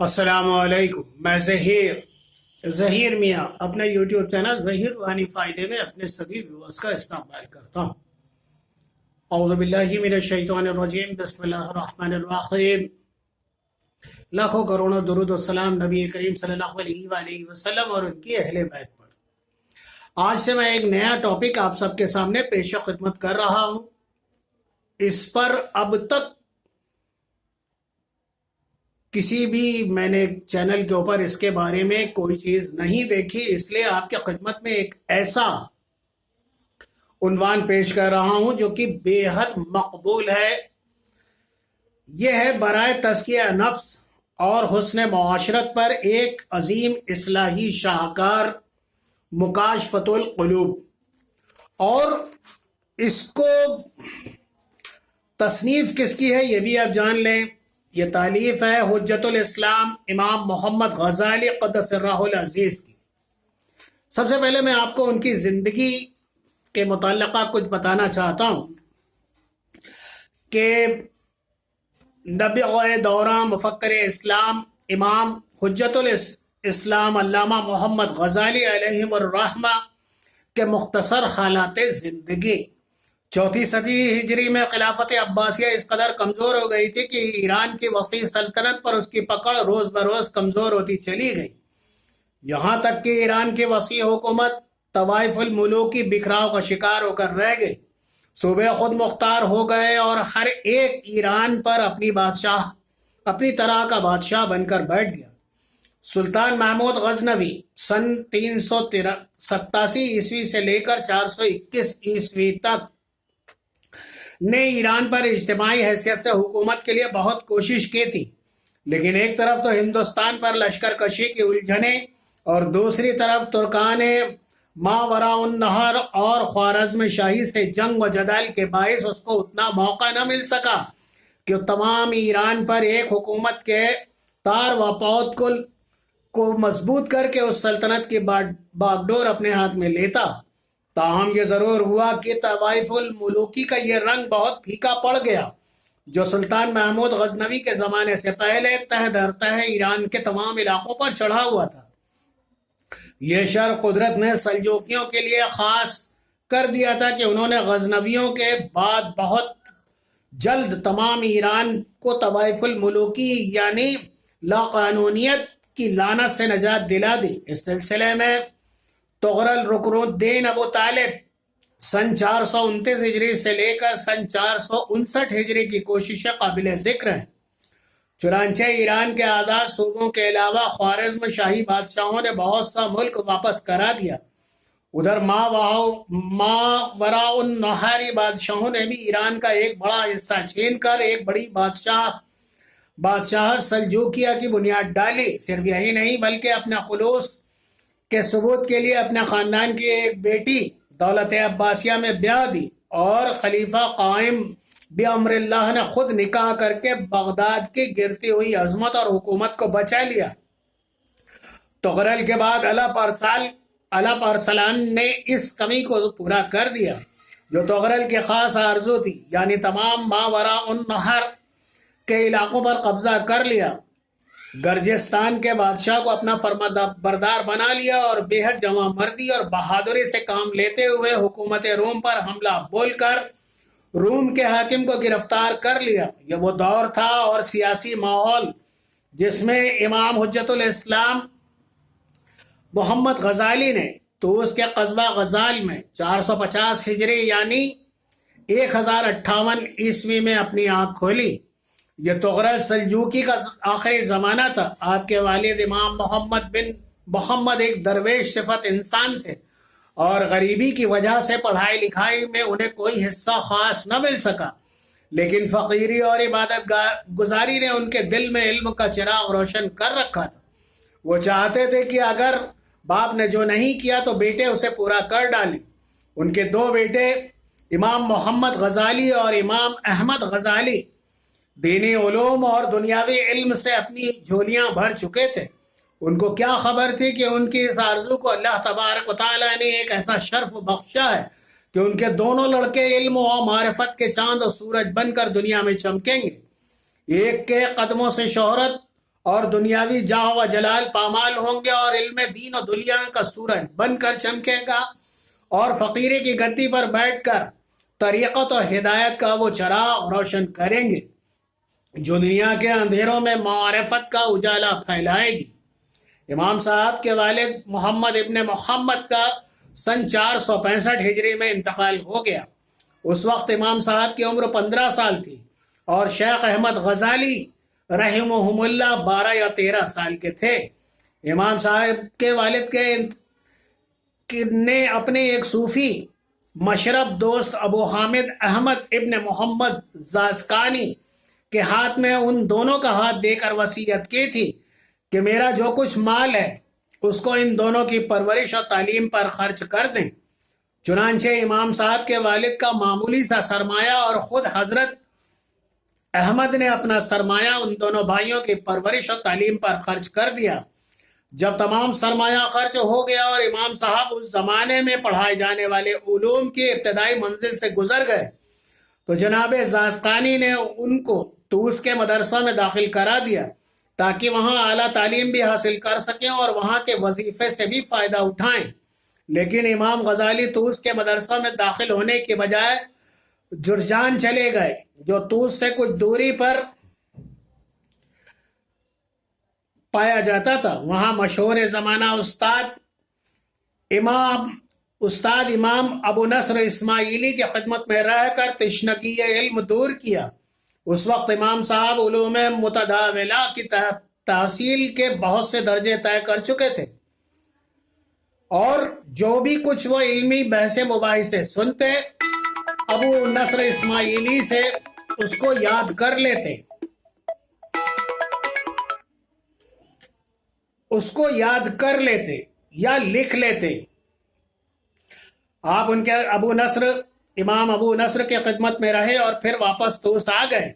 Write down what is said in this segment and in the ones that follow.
السلام علیکم، میں ظہیر میاں اپنے یوٹیوب چینل ظہیر روحانی فائدے میں اپنے سبھی ویورز کا استقبال کرتا ہوں۔ اعوذ باللہ من الشیطان الرجیم، بسم اللہ الرحمن الرحیم۔ لاکھوں کروڑوں درود و سلام نبی کریم صلی اللہ علیہ وآلہ وسلم اور ان کی اہل بیت پر۔ آج سے میں ایک نیا ٹاپک آپ سب کے سامنے پیش خدمت کر رہا ہوں۔ اس پر اب تک کسی بھی میں نے چینل کے اوپر اس کے بارے میں کوئی چیز نہیں دیکھی، اس لیے آپ کی خدمت میں ایک ایسا عنوان پیش کر رہا ہوں جو کہ بے حد مقبول ہے۔ یہ ہے برائے تزکیہ نفس اور حسن معاشرت پر ایک عظیم اصلاحی شاہکار مکاشفۃ القلوب، اور اس کو تصنیف کس کی ہے یہ بھی آپ جان لیں۔ یہ تالیف ہے حجت الاسلام امام محمد غزالی قدس سرہ العزیز کی۔ سب سے پہلے میں آپ کو ان کی زندگی کے متعلقہ کچھ بتانا چاہتا ہوں کہ نبی دورہ مفکر اسلام امام حجت الاسلام علامہ محمد غزالی علیہ الرحمہ کے مختصر حالات زندگی۔ 4 صدی ہجری میں خلافت عباسیہ اس قدر کمزور ہو گئی تھی کہ ایران کی وسیع سلطنت پر اس کی پکڑ روز بروز کمزور ہوتی چلی گئی، یہاں تک کہ ایران کی وسیع حکومت طوائف الملوک کی بکھراؤ کا شکار ہو کر رہ گئی۔ صوبے خود مختار ہو گئے اور ہر ایک ایران پر اپنی طرح کا بادشاہ بن کر بیٹھ گیا۔ سلطان محمود غزنوی سن 387 عیسوی سے لے کر 421 عیسوی تک نے ایران پر اجتماعی حیثیت سے حکومت کے لیے بہت کوشش کی تھی، لیکن ایک طرف تو ہندوستان پر لشکر کشی کی الجھنیں اور دوسری طرف ترکان ماوراء النہر اور خوارزم شاہی سے جنگ و جدال کے باعث اس کو اتنا موقع نہ مل سکا کہ تمام ایران پر ایک حکومت کے تار و پود کو مضبوط کر کے اس سلطنت کی باغ ڈور اپنے ہاتھ میں لیتا۔ تاہم یہ ضرور ہوا کہ طوائف الملوکی کا یہ رنگ بہت پھیکا پڑ گیا جو سلطان محمود غزنوی کے زمانے سے پہلے تہ در تہ ایران کے تمام علاقوں پر چڑھا ہوا تھا۔ یہ شر قدرت نے سلجوکیوں کے لیے خاص کر دیا تھا کہ انہوں نے غزنویوں کے بعد بہت جلد تمام ایران کو طوائف الملوکی یعنی لاقانونیت کی لعنت سے نجات دلا دی۔ اس سلسلے میں تغرل رکن الدین ابو طالب سن 429 ہجری سے لے کر سن 459 ہجری کی کوششیں قابل ذکر ہیں۔ چنانچہ ایران کے آزاد صوبوں کے علاوہ خوارزم شاہی بادشاہوں نے بہت سا ملک واپس کرا دیا۔ ادھر ماوراء النہر بادشاہوں نے بھی ایران کا ایک بڑا حصہ چھین کر ایک بڑی بادشاہت سلجوکیہ کی بنیاد ڈالی۔ صرف یہی نہیں بلکہ اپنے خلوص کے ثبوت کے لیے اپنے خاندان کی ایک بیٹی دولت عباسیہ میں بیاہ دی، اور خلیفہ قائم بامر اللہ نے خود نکاح کر کے بغداد کی گرتی ہوئی عظمت اور حکومت کو بچا لیا۔ تغرل کے بعد علا پارسلان نے اس کمی کو پورا کر دیا جو تغرل کی خاص آرزو تھی، یعنی تمام ماوراء النہر کے علاقوں پر قبضہ کر لیا۔ گرجستان کے بادشاہ کو اپنا فرمانبردار بنا لیا اور بے حد جواں مردی اور بہادری سے کام لیتے ہوئے حکومت روم پر حملہ بول کر روم کے حاکم کو گرفتار کر لیا۔ یہ وہ دور تھا اور سیاسی ماحول جس میں امام حجت الاسلام محمد غزالی نے طوس کے قصبہ غزال میں 450 ہجری یعنی 1058 عیسوی میں اپنی آنکھ کھولی۔ یہ تغرل سلجوکی کا آخری زمانہ تھا۔ آپ کے والد امام محمد بن محمد ایک درویش صفت انسان تھے اور غریبی کی وجہ سے پڑھائی لکھائی میں انہیں کوئی حصہ خاص نہ مل سکا، لیکن فقیری اور عبادت گزاری نے ان کے دل میں علم کا چراغ روشن کر رکھا تھا۔ وہ چاہتے تھے کہ اگر باپ نے جو نہیں کیا تو بیٹے اسے پورا کر ڈالیں۔ ان کے 2 بیٹے امام محمد غزالی اور امام احمد غزالی دینی علوم اور دنیاوی علم سے اپنی جھولیاں بھر چکے تھے۔ ان کو کیا خبر تھی کہ ان کی اس آرزو کو اللہ تبارک و تعالیٰ نے ایک ایسا شرف بخشا ہے کہ ان کے دونوں لڑکے علم و معرفت کے چاند و سورج بن کر دنیا میں چمکیں گے۔ ایک کے قدموں سے شہرت اور دنیاوی جاہ و جلال پامال ہوں گے، اور علم دین و دنیا کا سورج بن کر چمکے گا، اور فقیری کی گدی پر بیٹھ کر طریقت و ہدایت کا وہ چراغ روشن کریں گے جو دنیا کے اندھیروں میں معرفت کا اجالا پھیلائے گی۔ امام صاحب کے والد محمد ابن محمد کا سن 465 ہجری میں انتقال ہو گیا۔ اس وقت امام صاحب کی عمر 15 سال تھی، اور شیخ احمد غزالی رحمہم اللہ 12 یا 13 سال کے تھے۔ امام صاحب کے والد نے اپنے ایک صوفی مشرب دوست ابو حامد احمد ابن محمد زاسکانی کے ہاتھ میں ان دونوں کا ہاتھ دے کر وصیت کی تھی کہ میرا جو کچھ مال ہے اس کو ان دونوں کی پرورش اور تعلیم پر خرچ کر دیں۔ چنانچہ امام صاحب کے والد کا معمولی سا سرمایہ اور خود حضرت احمد نے اپنا سرمایہ ان دونوں بھائیوں کی پرورش اور تعلیم پر خرچ کر دیا۔ جب تمام سرمایہ خرچ ہو گیا اور امام صاحب اس زمانے میں پڑھائے جانے والے علوم کی ابتدائی منزل سے گزر گئے تو جناب زاسکانی نے ان کو طوس کے مدرسہ میں داخل کرا دیا تاکہ وہاں اعلیٰ تعلیم بھی حاصل کر سکیں اور وہاں کے وظیفے سے بھی فائدہ اٹھائیں۔ لیکن امام غزالی طوس کے مدرسہ میں داخل ہونے کے بجائے جرجان چلے گئے، جو طوس سے کچھ دوری پر پایا جاتا تھا۔ وہاں مشہور زمانہ استاد امام ابو نصر اسماعیلی کی خدمت میں رہ کر تشنگی علم دور کیا۔ اس وقت امام صاحب علوم متداولہ کی تحصیل کے بہت سے درجے طے کر چکے تھے، اور جو بھی کچھ وہ علمی بحث مباحثے سنتے ابو نصر اسماعیلی سے اس کو یاد کر لیتے، اس کو یاد کر لیتے یا لکھ لیتے۔ آپ ان کے امام ابو نصر کی خدمت میں رہے اور پھر واپس طوس آ گئے،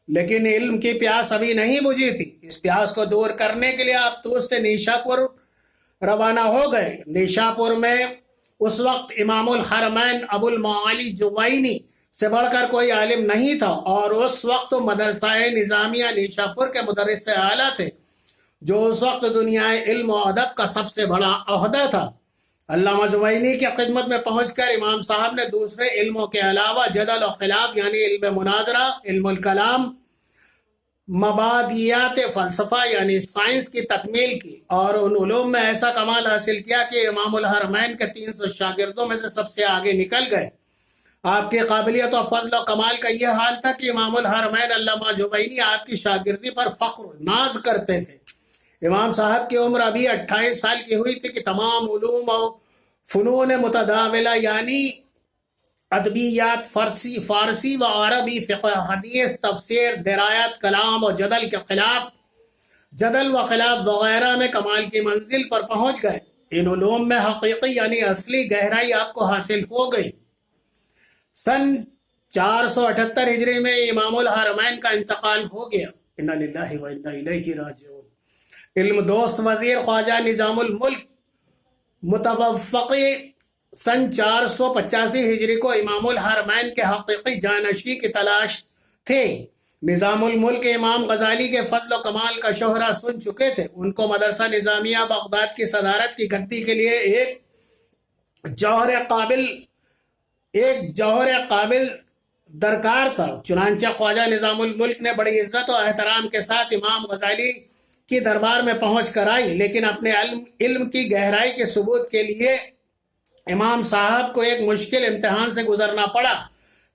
لیکن علم کی پیاس ابھی نہیں بجھی تھی۔ اس پیاس کو دور کرنے کے لیے آپ طوس سے نیشا پور روانہ ہو گئے۔ نیشا پور میں اس وقت امام الحرمین ابو المعالی جوینی سے بڑھ کر کوئی عالم نہیں تھا، اور اس وقت مدرسہ نظامیہ نیشا پور کے مدرس اعلیٰ تھے، جو اس وقت دنیا علم و ادب کا سب سے بڑا عہدہ تھا۔ علامہ جوینی کی خدمت میں پہنچ کر امام صاحب نے دوسرے علموں کے علاوہ جدل و خلاف یعنی علم مناظرہ، علم الکلام، مبادیات فلسفہ یعنی سائنس کی تکمیل کی، اور ان علوم میں ایسا کمال حاصل کیا کہ امام الحرمین کے 300 شاگردوں میں سے سب سے آگے نکل گئے۔ آپ کی قابلیت و فضل و کمال کا یہ حال تھا کہ امام الحرمین علامہ جوینی آپ کی شاگردی پر فخر ناز کرتے تھے۔ امام صاحب کی عمر ابھی 28 سال کی ہوئی تھی کہ تمام علوم و فنون متداولہ یعنی ادبیات، فارسی و عربی، فقہ، حدیث، تفسیر، درایت، کلام و جدل و خلاف وغیرہ میں کمال کی منزل پر پہنچ گئے۔ ان علوم میں حقیقی یعنی اصلی گہرائی آپ کو حاصل ہو گئی۔ سن 478 ہجری میں امام الحرمین کا انتقال ہو گیا۔ انا للہ و انا الیہ راجعون۔ علم دوست وزیر خواجہ نظام الملک متوفقی سن 485 ہجری کو امام الحرمین کے حقیقی جانشین کی تلاش تھے۔ نظام الملک امام غزالی کے فضل و کمال کا شہرہ سن چکے تھے۔ ان کو مدرسہ نظامیہ بغداد کی صدارت کی گدی کے لیے ایک جوہر قابل درکار تھا۔ چنانچہ خواجہ نظام الملک نے بڑی عزت و احترام کے ساتھ امام غزالی کی دربار میں پہنچ کر آئی، لیکن اپنے علم کی گہرائی کے ثبوت کے لیے امام صاحب کو ایک مشکل امتحان سے گزرنا پڑا،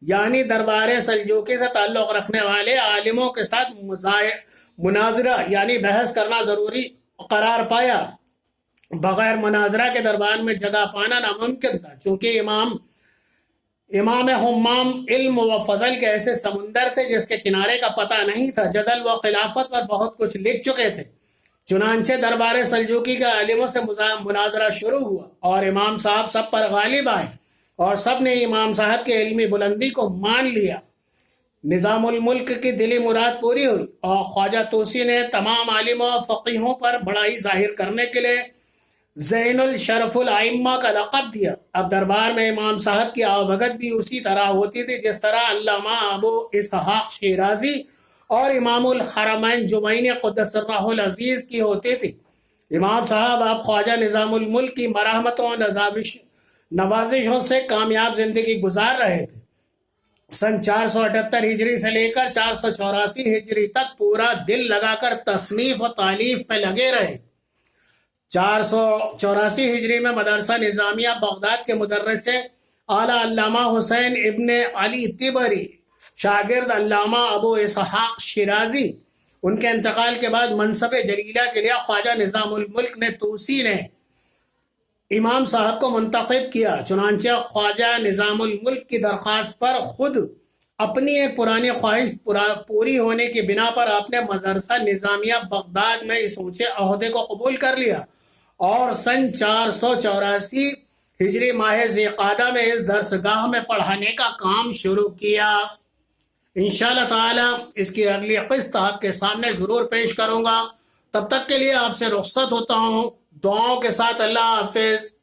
یعنی دربار سلجوقی سے تعلق رکھنے والے عالموں کے ساتھ مناظرہ یعنی بحث کرنا ضروری قرار پایا۔ بغیر مناظرہ کے دربار میں جگہ پانا ناممکن تھا، چونکہ امام حمام علم و فضل کے ایسے سمندر تھے جس کے کنارے کا پتہ نہیں تھا۔ جدل و خلافت پر بہت کچھ لکھ چکے تھے۔ چنانچہ دربار سلجوقی کے عالموں سے مناظرہ شروع ہوا، اور امام صاحب سب پر غالب آئے، اور سب نے امام صاحب کی علمی بلندی کو مان لیا۔ نظام الملک کی دلی مراد پوری ہوئی، اور خواجہ طوسی نے تمام عالموں اور فقیہوں پر بڑائی ظاہر کرنے کے لیے زین الشرف الائمہ کا لقب دیا۔ اب دربار میں امام صاحب کی آوبھگت بھی اسی طرح ہوتی تھی جس طرح علامہ ابو اسحاق شیرازی اور امام الحرمین جمعین قدس سرہ العزیز کی ہوتی تھی۔ امام صاحب آپ خواجہ نظام الملک کی مرحمتوں اور نوازشوں سے کامیاب زندگی گزار رہے تھے۔ سن 478 ہجری سے لے کر 484 ہجری تک پورا دل لگا کر تصنیف و تالیف پہ لگے رہے۔ 484 ہجری میں مدرسہ نظامیہ بغداد کے مدرس اعلیٰ علامہ حسین ابن علی طبری، شاگرد علامہ ابو اسحاق شیرازی، ان کے انتقال کے بعد منصب جلیلہ کے لیے خواجہ نظام الملک نے توسی نے امام صاحب کو منتخب کیا۔ چنانچہ خواجہ نظام الملک کی درخواست پر خود اپنی ایک پرانی خواہش پوری ہونے کی بنا پر آپ نے مدرسہ نظامیہ بغداد میں اس اونچے عہدے کو قبول کر لیا اور سن 484 ہجری ماہ ذی قعدہ میں اس درسگاہ میں پڑھانے کا کام شروع کیا۔ انشاءاللہ تعالی اس کی اگلی قسط آپ کے سامنے ضرور پیش کروں گا۔ تب تک کے لیے آپ سے رخصت ہوتا ہوں، دعاؤں کے ساتھ۔ اللہ حافظ۔